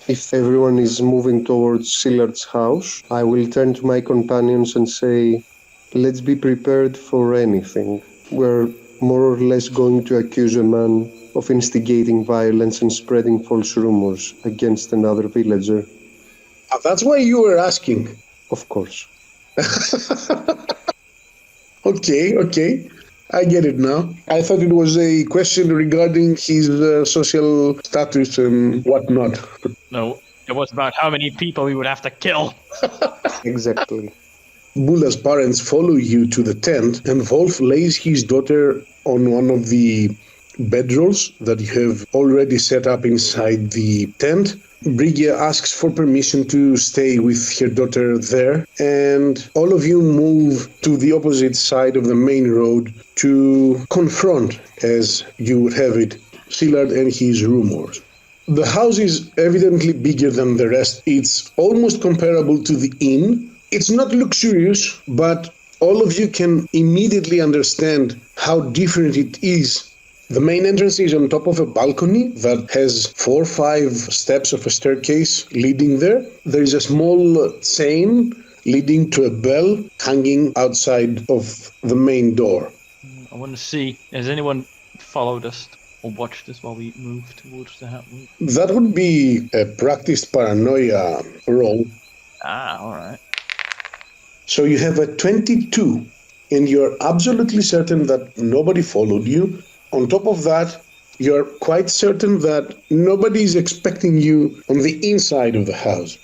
If everyone is moving towards Sillard's house, I will turn to my companions and say, let's be prepared for anything. We're more or less going to accuse a man of instigating violence and spreading false rumors against another villager. That's why you were asking. Of course. Okay. I get it now. I thought it was a question regarding his social status and whatnot. No, it was about how many people we would have to kill. Exactly. Bula's parents follow you to the tent, and Wolf lays his daughter on one of the bedrolls that you have already set up inside the tent. Briggia asks for permission to stay with her daughter there, and all of you move to the opposite side of the main road to confront, as you would have it, Sillard and his rumors. The house is evidently bigger than the rest. It's almost comparable to the inn. It's not luxurious, but all of you can immediately understand how different it is. The main entrance is on top of a balcony that has 4 or 5 steps of a staircase leading there. There is a small chain leading to a bell hanging outside of the main door. I want to see, has anyone followed us or watched us while we move towards the house? That would be a practiced paranoia roll. Alright. So you have a 22, and you're absolutely certain that nobody followed you. On top of that, you're quite certain that nobody is expecting you on the inside of the house.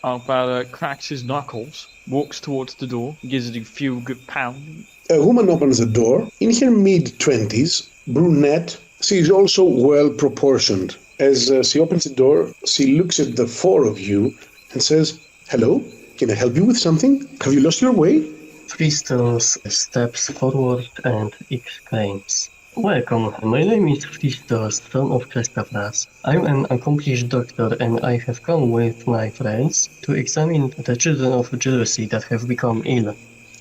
Arpad cracks his knuckles, walks towards the door, gives it a few good pounds. A woman opens the door. In her mid-20s, brunette, she is also well-proportioned. As she opens the door, she looks at the 4 of you and says, "Hello, can I help you with something? Have you lost your way?" Fristos steps forward and exclaims, "Welcome, my name is Fristos, son of Krestavras. I'm an accomplished doctor and I have come with my friends to examine the children of jealousy that have become ill."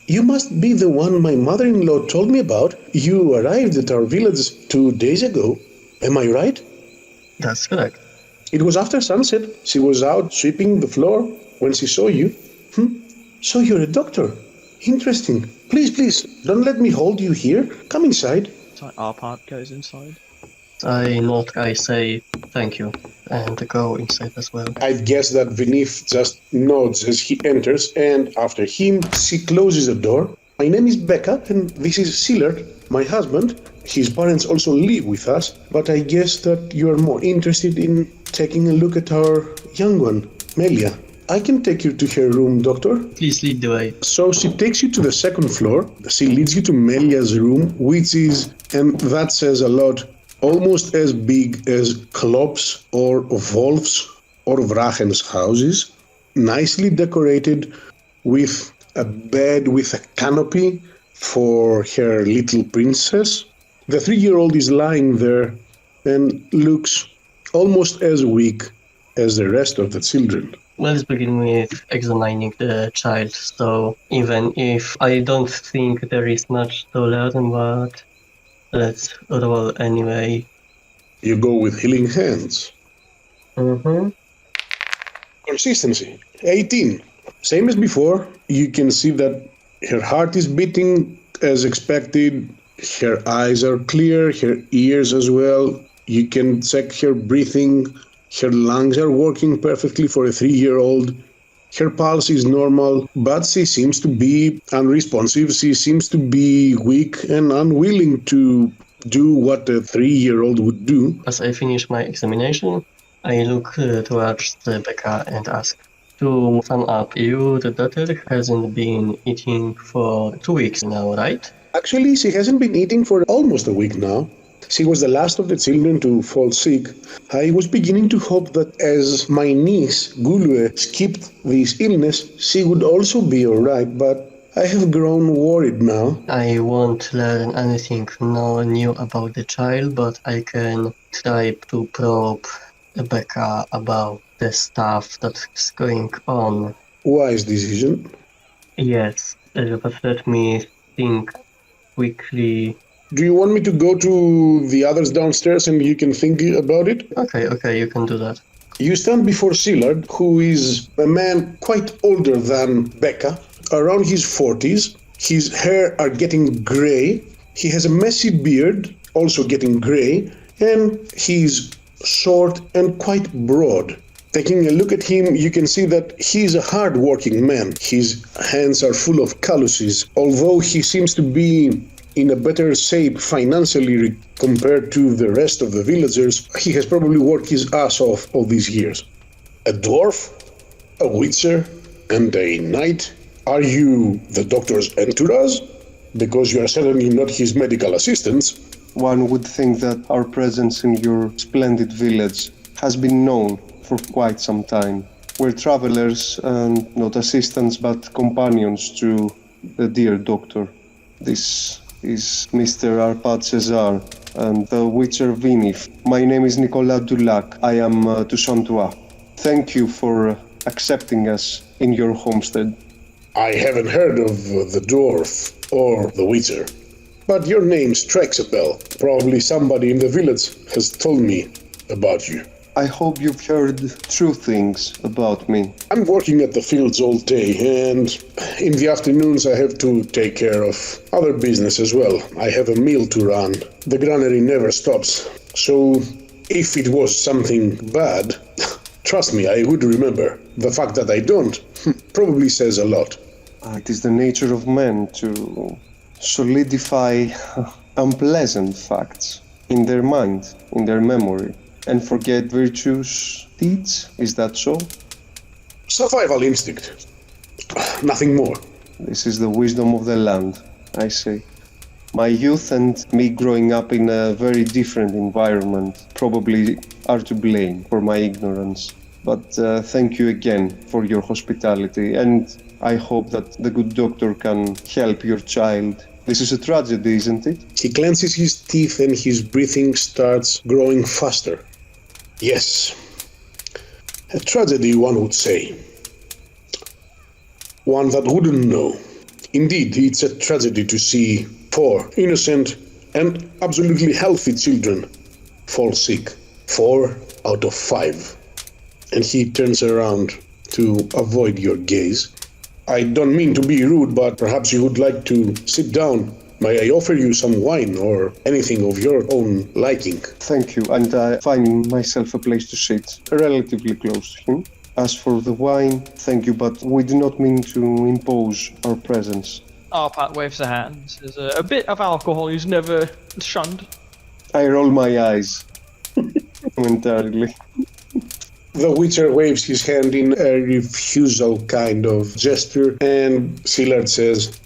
"You must be the one my mother-in-law told me about. You arrived at our village 2 days ago. Am I right?" That's correct. "It was after sunset. She was out sweeping the floor when she saw you." So you're a doctor. Interesting. Please, don't let me hold you here. Come inside." So Arpad goes inside. I nod, I say thank you, and go inside as well. I'd guess that Vinith just nods as he enters, and after him, she closes the door. "My name is Bekka, and this is Sillard, my husband. His parents also live with us, but I guess that you are more interested in taking a look at our young one, Melia. I can take you to her room, doctor." Please lead the way. So she takes you to the second floor. She leads you to Melia's room, which is, and that says a lot, almost as big as Klopp's or Wolf's or Vrachen's houses. Nicely decorated with a bed with a canopy for her little princess. The 3-year-old is lying there and looks almost as weak as the rest of the children. Let's begin with examining the child. So even if I don't think there is much to learn, but let's roll anyway. You go with healing hands. Consistency, 18. Same as before. You can see that her heart is beating as expected. Her eyes are clear, her ears as well. You can check her breathing. Her lungs are working perfectly for a 3-year-old. Her pulse is normal, but she seems to be unresponsive. She seems to be weak and unwilling to do what a 3-year-old would do. As I finish my examination, I look towards Bekka and ask, to sum up, the daughter hasn't been eating for 2 weeks now, right? Actually, she hasn't been eating for almost a week now. She was the last of the children to fall sick. I was beginning to hope that as my niece, Gulue, skipped this illness, she would also be alright, but I have grown worried now. I won't learn anything new about the child, but I can try to probe Bekka about the stuff that's going on. Wise decision. Yes, but let me think quickly. Do you want me to go to the others downstairs and you can think about it? Okay, you can do that. You stand before Sillard, who is a man quite older than Bekka, around his 40s. His hair are getting grey. He has a messy beard, also getting grey, and he's short and quite broad. Taking a look at him, you can see that he's a hard-working man. His hands are full of calluses, although he seems to be in a better shape financially compared to the rest of the villagers. He has probably worked his ass off all these years. A dwarf, a witcher, and a knight. Are you the doctor's entourage? Because you are certainly not his medical assistants. One would think that our presence in your splendid village has been known for quite some time. We're travelers and not assistants but companions to the dear doctor. This is Mr. Arpad Cesar and the Witcher Vinif. My name is Nicolas Dulac. I am Toussaint. Thank you for accepting us in your homestead. I haven't heard of the dwarf or the witcher, but your name strikes a bell. Probably somebody in the village has told me about you. I hope you've heard true things about me. I'm working at the fields all day, and in the afternoons I have to take care of other business as well. I have a mill to run. The granary never stops. So if it was something bad, trust me, I would remember. The fact that I don't probably says a lot. It is the nature of men to solidify unpleasant facts in their mind, in their memory, and forget virtuous deeds. Is that so? Survival instinct. Nothing more. This is the wisdom of the land, I say. My youth and me growing up in a very different environment probably are to blame for my ignorance. But thank you again for your hospitality, and I hope that the good doctor can help your child. This is a tragedy, isn't it? He clenches his teeth and his breathing starts growing faster. Yes. A tragedy, one would say. One that wouldn't know. Indeed, it's a tragedy to see 4 innocent and absolutely healthy children fall sick. 4 out of 5. And he turns around to avoid your gaze. I don't mean to be rude, but perhaps you would like to sit down. May I offer you some wine or anything of your own liking? Thank you, and I find myself a place to sit, relatively close to him. As for the wine, thank you, but we do not mean to impose our presence. Arpad waves a hand. There's a bit of alcohol he's never shunned. I roll my eyes momentarily. The Witcher waves his hand in a refusal kind of gesture, and Sillard says,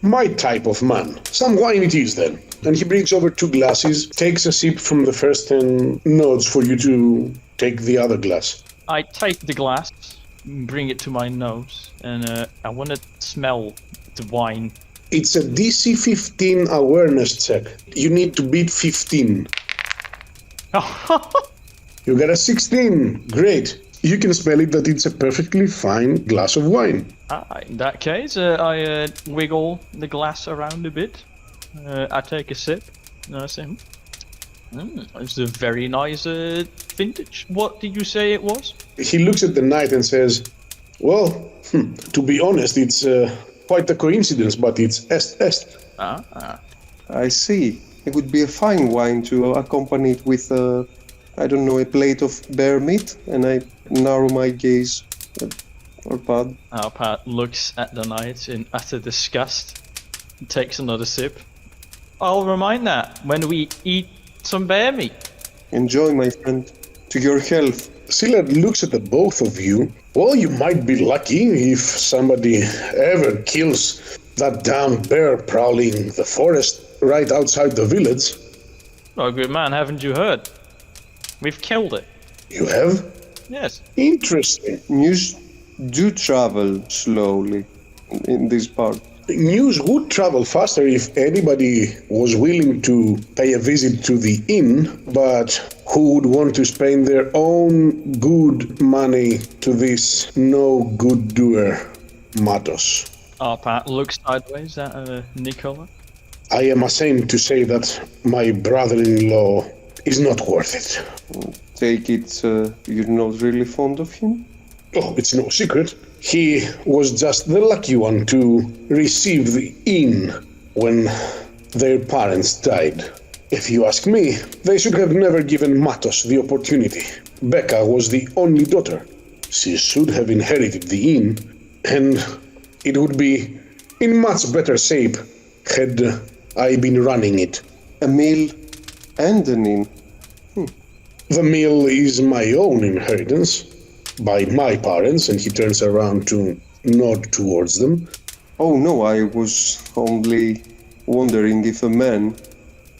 my type of man. Some wine it is then. And he brings over 2 glasses, takes a sip from the first and nods for you to take the other glass. I take the glass, bring it to my nose, and I want to smell the wine. It's a DC 15 awareness check. You need to beat 15. You got a 16. Great. You can smell it that it's a perfectly fine glass of wine. In that case, I wiggle the glass around a bit. I take a sip, and I say, it's a very nice vintage. What did you say it was? He looks at the knight and says, well, to be honest, it's quite a coincidence, but it's est. I see. It would be a fine wine to accompany it with a plate of bear meat, and I narrow my gaze at Arpad. Arpad looks at the knight in utter disgust, takes another sip. I'll remind that when we eat some bear meat. Enjoy, my friend. To your health. Sillard looks at the both of you. Well, you might be lucky if somebody ever kills that damn bear prowling the forest right outside the village. Oh, good man, haven't you heard? We've killed it. You have? Yes. Interesting. News do travel slowly in this part. News would travel faster if anybody was willing to pay a visit to the inn, but who would want to spend their own good money to this no-good-doer Matos? Arpad looks sideways at Nicolas. I am ashamed to say that my brother-in-law is not worth it. Take it you're not really fond of him? Oh, it's no secret. He was just the lucky one to receive the inn when their parents died. If you ask me, they should have never given Matos the opportunity. Bekka was the only daughter. She should have inherited the inn, and it would be in much better shape had I been running it. A mill and an inn. The mill is my own inheritance, by my parents, and he turns around to nod towards them. Oh no, I was only wondering if a man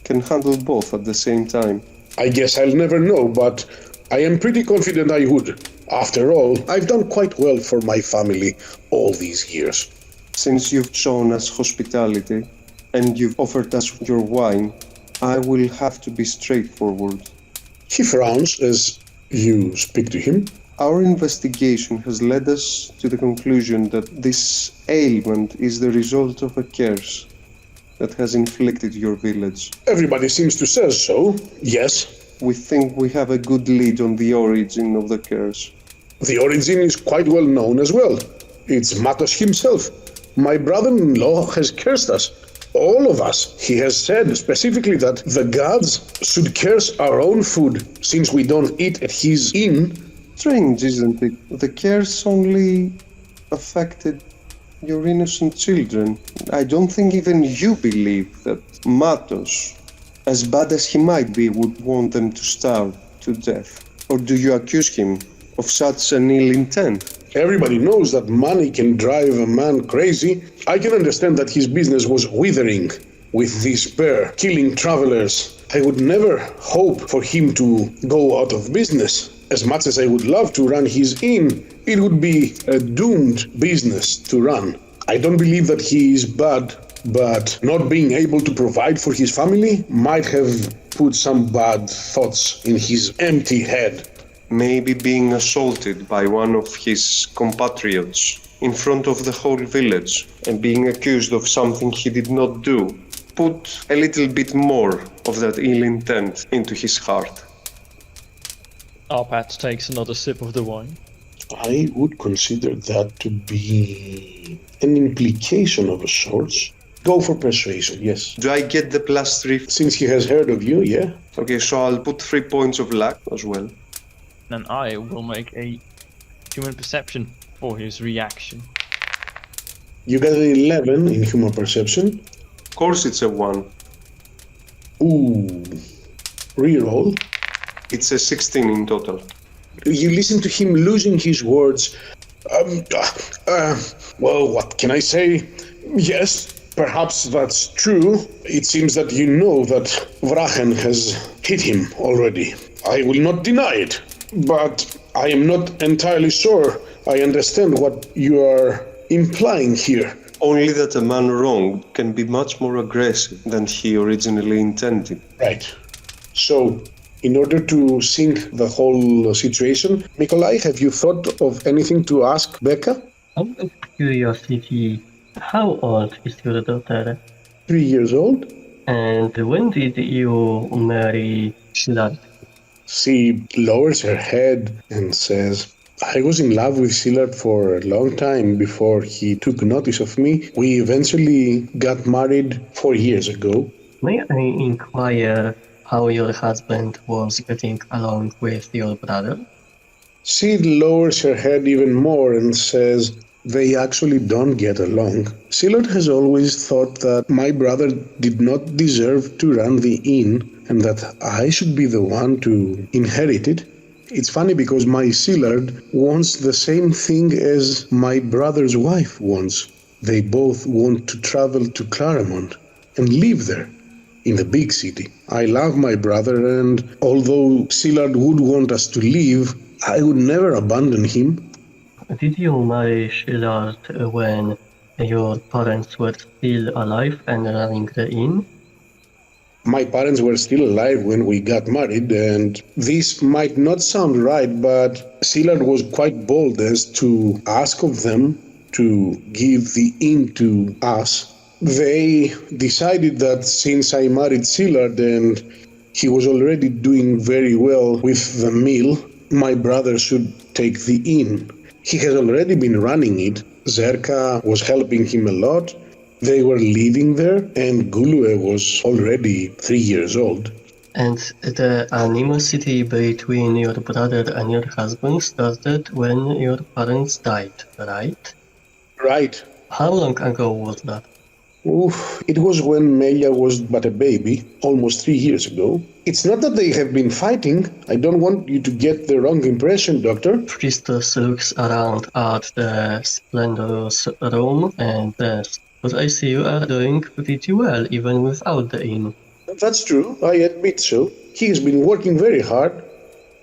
can handle both at the same time. I guess I'll never know, but I am pretty confident I would. After all, I've done quite well for my family all these years. Since you've shown us hospitality and you've offered us your wine, I will have to be straightforward. He frowns as you speak to him. Our investigation has led us to the conclusion that this ailment is the result of a curse that has inflicted your village. Everybody seems to say so, yes. We think we have a good lead on the origin of the curse. The origin is quite well known as well. It's Matos himself. My brother-in-law has cursed us. All of us. He has said specifically that the gods should curse our own food since we don't eat at his inn. Strange, isn't it? The curse only affected your innocent children. I don't think even you believe that Matos, as bad as he might be, would want them to starve to death. Or do you accuse him of such an ill intent? Everybody knows that money can drive a man crazy. I can understand that his business was withering with this bear, killing travelers. I would never hope for him to go out of business. As much as I would love to run his inn, it would be a doomed business to run. I don't believe that he is bad, but not being able to provide for his family might have put some bad thoughts in his empty head. Maybe being assaulted by one of his compatriots in front of the whole village and being accused of something he did not do put a little bit more of that ill intent into his heart. Arpad takes another sip of the wine. I would consider that to be an implication of a sort. Go for persuasion, yes. Do I get the +3? Since he has heard of you, yeah? Okay, so I'll put 3 points of luck as well. And I will make a human perception for his reaction. You got an 11 in human perception. Of course it's a 1. Ooh. Reroll. It's a 16 in total. You listen to him losing his words. Well, what can I say? Yes, perhaps that's true. It seems that you know that Vrachen has hit him already. I will not deny it. But I am not entirely sure I understand what you are implying here. Only that a man wronged can be much more aggressive than he originally intended. Right. So, in order to sink the whole situation, Nicolas, have you thought of anything to ask Bekka? Out of curiosity, how old is your daughter? 3 years old? And when did you marry Shilard? She lowers her head and says, I was in love with Shilard for a long time before he took notice of me. We eventually got married 4 years ago. May I inquire how your husband was getting along with your brother? She lowers her head even more and says, they actually don't get along. Shilard has always thought that my brother did not deserve to run the inn and that I should be the one to inherit it. It's funny because my Shilard wants the same thing as my brother's wife wants. They both want to travel to Claremont and live there, in the big city. I love my brother, and although Shilard would want us to leave, I would never abandon him. Did you marry Shilard when your parents were still alive and running the inn? My parents were still alive when we got married, and this might not sound right, but Shilard was quite bold as to ask of them to give the inn to us. They decided that since I married Shilard and he was already doing very well with the mill, my brother should take the inn. He has already been running it. Zerka was helping him a lot. They were living there, and Gulue was already 3 years old. And the animosity between your brother and your husband started when your parents died, right? Right. How long ago was that? It was when Melia was but a baby, almost 3 years ago. It's not that they have been fighting. I don't want you to get the wrong impression, Doctor. Fristos looks around at the splendorous room and says, "But I see you are doing pretty well, even without the inn." That's true, I admit so. He has been working very hard,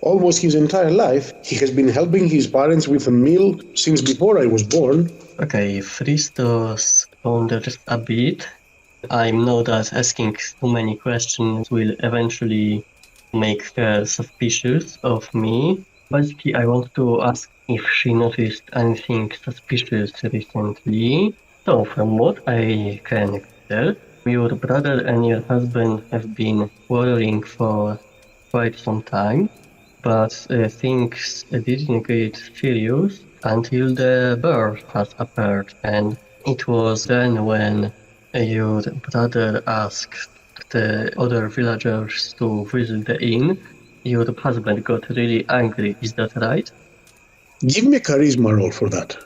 almost his entire life. He has been helping his parents with a mill since before I was born. Okay, Fristos ponders a bit. I know that asking too many questions will eventually make her suspicious of me. Basically, I want to ask if she noticed anything suspicious recently. So, from what I can gather, your brother and your husband have been quarreling for quite some time, but things didn't get serious until the bear has appeared, and it was then when your brother asked the other villagers to visit the inn. Your husband got really angry, is that right? Give me a charisma roll for that.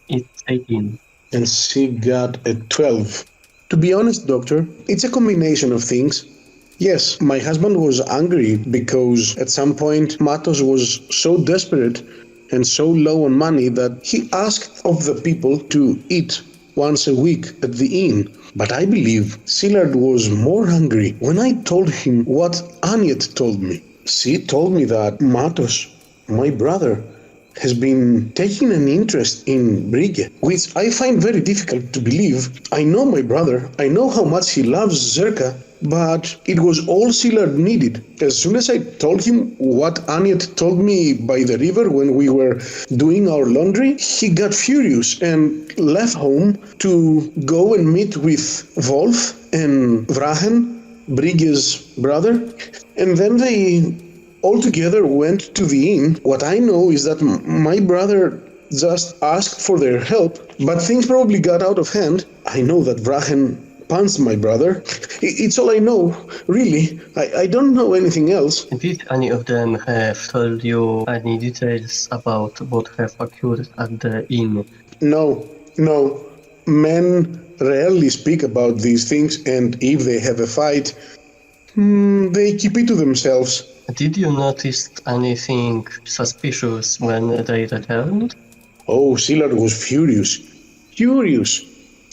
It's 18. And she got a 12. To be honest, Doctor, it's a combination of things. Yes, my husband was angry because at some point Matos was so desperate and so low on money that he asked of the people to eat once a week at the inn. But I believe Sillard was more angry when I told him what Aniet told me. She told me that Matos, my brother, has been taking an interest in Brigge, which I find very difficult to believe. I know my brother, I know how much he loves Zerka, but it was all Sillard needed. As soon as I told him what Aniet told me by the river when we were doing our laundry, he got furious and left home to go and meet with Wolf and Vrahen, Brigge's brother, and then they all together went to the inn. What I know is that my brother just asked for their help, but things probably got out of hand. I know that Vrahen punched my brother. It's all I know, really. I don't know anything else. Did any of them have told you any details about what have occurred at the inn? No. Men rarely speak about these things, and if they have a fight, they keep it to themselves. Did you notice anything suspicious when they returned? Oh, Sillard was furious.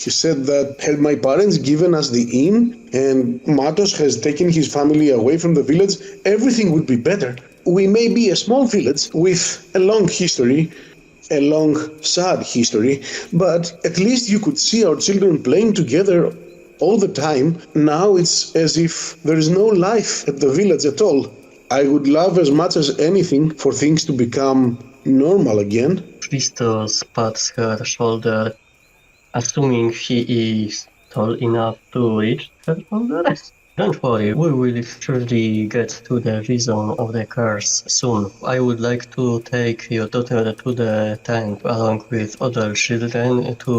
He said that had my parents given us the inn and Matos has taken his family away from the village, everything would be better. We may be a small village with a long history, a long, sad history, but at least you could see our children playing together all the time. Now it's as if there is no life at the village at all. I would love as much as anything for things to become normal again. Fristos pats her shoulder, assuming he is tall enough to reach her shoulder. Don't worry, we will surely get to the reason of the curse soon. I would like to take your daughter to the tent along with other children to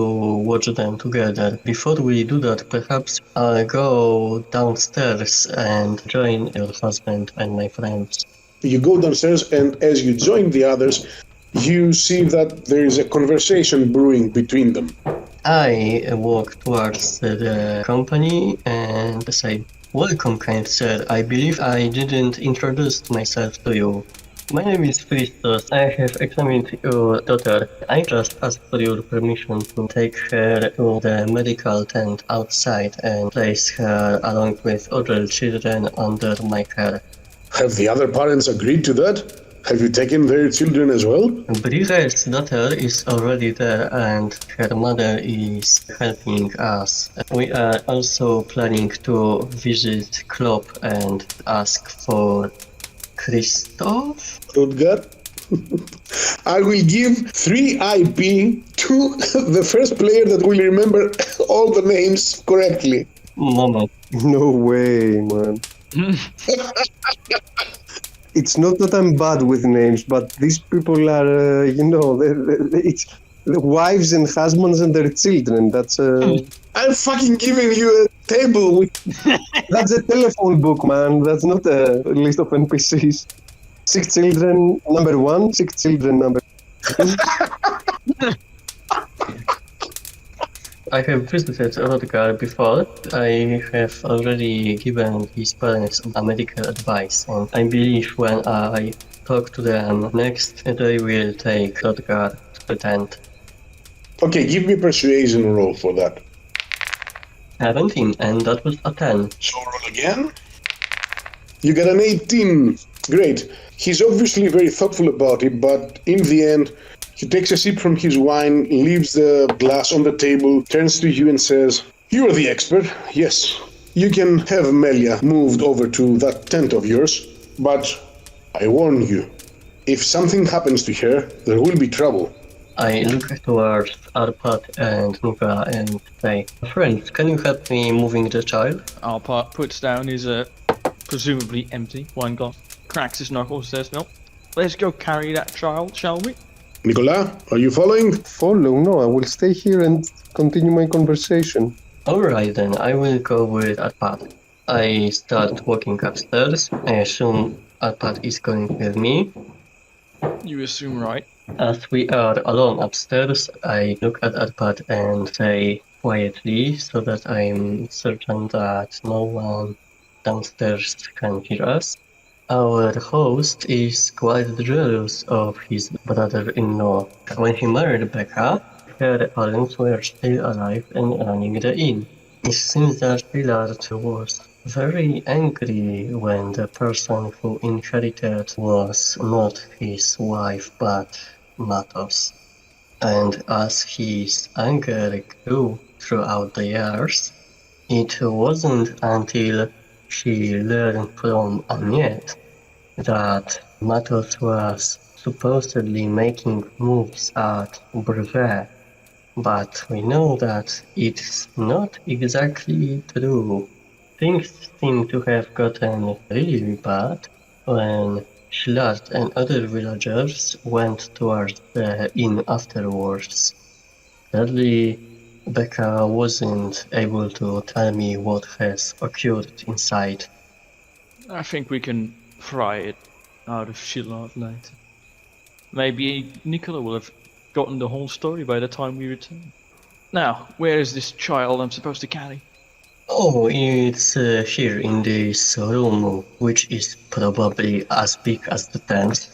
watch them together. Before we do that, perhaps I'll go downstairs and join your husband and my friends. You go downstairs, and as you join the others, you see that there is a conversation brewing between them. I walk towards the company and say, "Welcome, kind sir. I believe I didn't introduce myself to you. My name is Fristos. I have examined your daughter. I just asked for your permission to take her to the medical tent outside and place her along with other children under my care." Have the other parents agreed to that? Have you taken their children as well? Briga's daughter is already there and her mother is helping us. We are also planning to visit Klopp and ask for Christoph. Rutger? I will give 3 IP to the first player that will remember all the names correctly. Moment. No way, man. It's not that I'm bad with names, but these people are, it's the wives and husbands and their children. That's I'm fucking giving you a table with. that's a telephone book, man. That's not a list of NPCs. 6 children, number 1. 6 children, number 2. I have visited Rodgar before. I have already given his parents a medical advice, and I believe when I talk to them next, they will take Rodgar to the tent. Okay, give me a persuasion roll for that. 17, and that was a 10. So roll again. You got an 18. Great. He's obviously very thoughtful about it, but in the end, he takes a sip from his wine, leaves the glass on the table, turns to you and says, "You are the expert. Yes, you can have Melia moved over to that tent of yours, but I warn you, if something happens to her, there will be trouble." I look towards Arpad and Nicolas and say, "Friends, can you help me moving the child?" Arpad puts down his presumably empty wine glass, cracks his knuckles, says, "Well, let's go carry that child, shall we?" Nicolas, are you following? Follow? No, I will stay here and continue my conversation. Alright then, I will go with Arpad. I start walking upstairs. I assume Arpad is going with me. You assume right. As we are alone upstairs, I look at Arpad and say quietly so that I'm certain that no one downstairs can hear us. Our host is quite jealous of his brother-in-law. When he married Bekka, her parents were still alive and running the inn. It seems that Billard was very angry when the person who inherited was not his wife but Matos. And as his anger grew throughout the years, it wasn't until she learned from Aniet that Matos was supposedly making moves at Brevet, but we know that it's not exactly true. Things seem to have gotten really bad when Schlart and other villagers went towards the inn afterwards. Sadly, Bekka wasn't able to tell me what has occurred inside. I think we can pry it out of Shillard later. Maybe Nicola will have gotten the whole story by the time we return. Now, where is this child I'm supposed to carry? Oh, it's here in this room, which is probably as big as the tent.